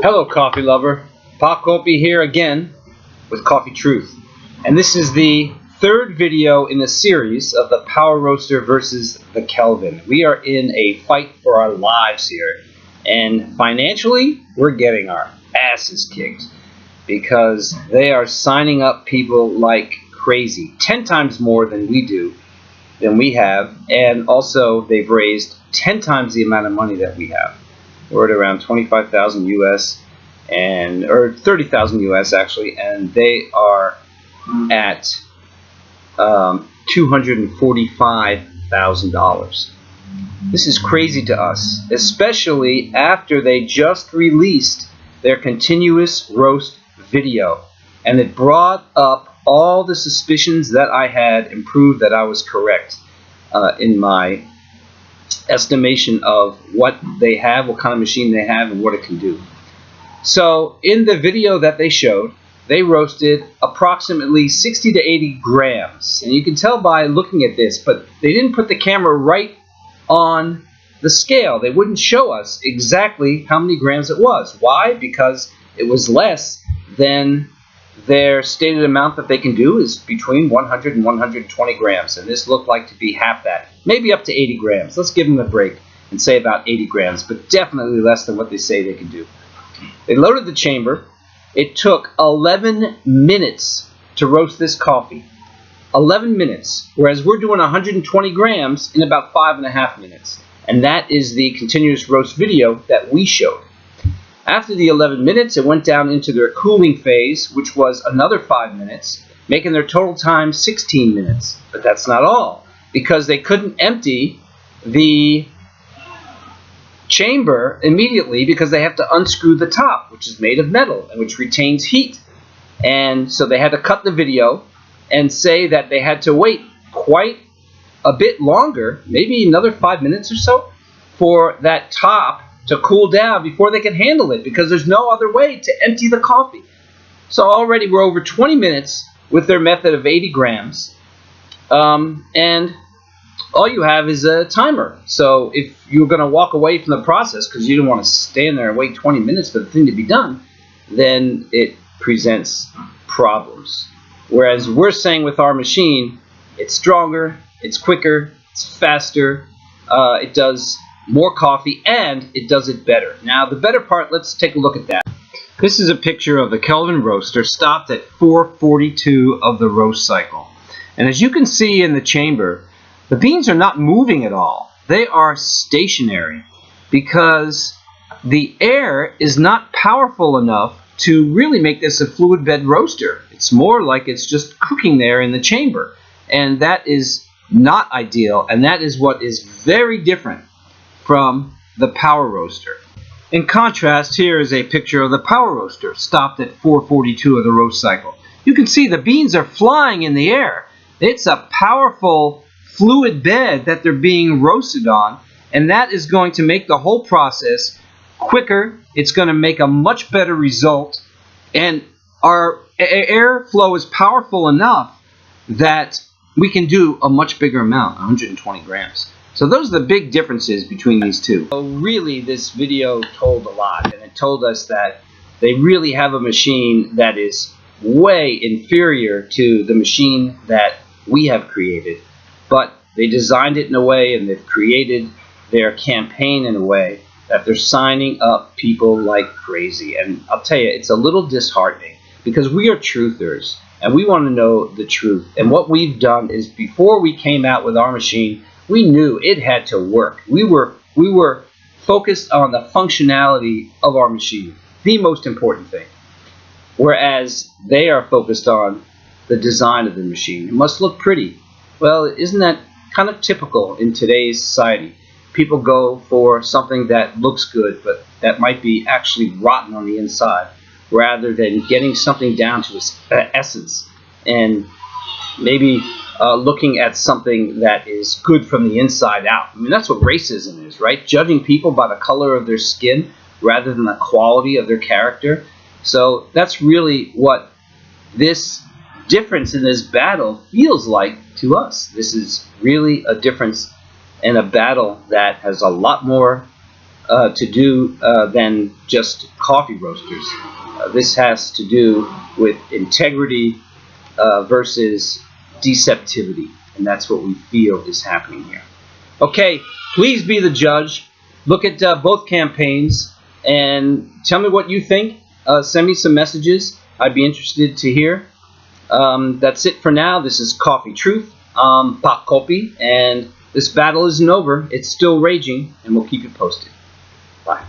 Hello, coffee lover. Pop Kopi here again with Coffee Truth. And this is the third video in the series of the Power Roaster versus the Kelvin. We are in a fight for our lives here. And financially, we're getting our asses kicked because they are signing up people like crazy. 10 times more than we have. And also, they've raised 10 times the amount of money that we have. We're at around 25,000 US or 30,000 US actually, and they are at $245,000. This is crazy to us, especially after they just released their continuous roast video, and it brought up all the suspicions that I had and proved that I was correct in my estimation of what they have, what kind of machine they have, and what it can do. So in the video that they showed, they roasted approximately 60 to 80 grams. And you can tell by looking at this, but they didn't put the camera right on the scale. They wouldn't show us exactly how many grams it was. Why? Because it was less than their stated amount that they can do is between 100 and 120 grams. And this looked like to be half that. Maybe up to 80 grams. Let's give them a break and say about 80 grams, but definitely less than what they say they can do. They loaded the chamber. It took 11 minutes to roast this coffee. 11 minutes, whereas we're doing 120 grams in about 5.5 minutes. And that is the continuous roast video that we showed. After the 11 minutes, it went down into their cooling phase, which was another 5 minutes, making their total time 16 minutes. But that's not all, because they couldn't empty the chamber immediately because they have to unscrew the top, which is made of metal and which retains heat. And so they had to cut the video and say that they had to wait quite a bit longer, maybe another 5 minutes or so, for that top to cool down before they could handle it, because there's no other way to empty the coffee. So already we're over 20 minutes with their method of 80 grams. And all you have is a timer. So if you're going to walk away from the process because you don't want to stand there and wait 20 minutes for the thing to be done, then it presents problems. Whereas we're saying with our machine, it's stronger, it's quicker, it's faster, it does more coffee, and it does it better. Now the better part, let's take a look at that. This is a picture of the Kelvin roaster stopped at 442 of the roast cycle. And as you can see in the chamber, the beans are not moving at all. They are stationary because the air is not powerful enough to really make this a fluid bed roaster. It's more like it's just cooking there in the chamber. And that is not ideal, and that is what is very different from the power roaster. In contrast, here is a picture of the power roaster stopped at 442 of the roast cycle. You can see the beans are flying in the air. It's a powerful fluid bed that they're being roasted on, and that is going to make the whole process quicker. It's going to make a much better result, and our airflow is powerful enough that we can do a much bigger amount, 120 grams. So those are the big differences between these two. So really, this video told a lot, and it told us that they really have a machine that is way inferior to the machine that we have created. But they designed it in a way, and they've created their campaign in a way that they're signing up people like crazy. And I'll tell you, it's a little disheartening because we are truthers, and we want to know the truth. And what we've done is, before we came out with our machine, we knew it had to work. We were focused on the functionality of our machine, the most important thing. Whereas they are focused on the design of the machine. It must look pretty. Well, isn't that kind of typical in today's society? People go for something that looks good, but that might be actually rotten on the inside, rather than getting something down to its essence and maybe looking at something that is good from the inside out. I mean, that's what racism is, right? Judging people by the color of their skin rather than the quality of their character. So that's really what this difference in this battle feels like to us. This is really a difference in a battle that has a lot more to do than just coffee roasters. This has to do with integrity versus deceptivity, and that's what we feel is happening here. Okay, please be the judge. Look at both campaigns and tell me what you think. Send me some messages. I'd be interested to hear. That's it for now. This is Coffee Truth, Pak Kopi, and this battle isn't over. It's still raging, and we'll keep you posted. Bye.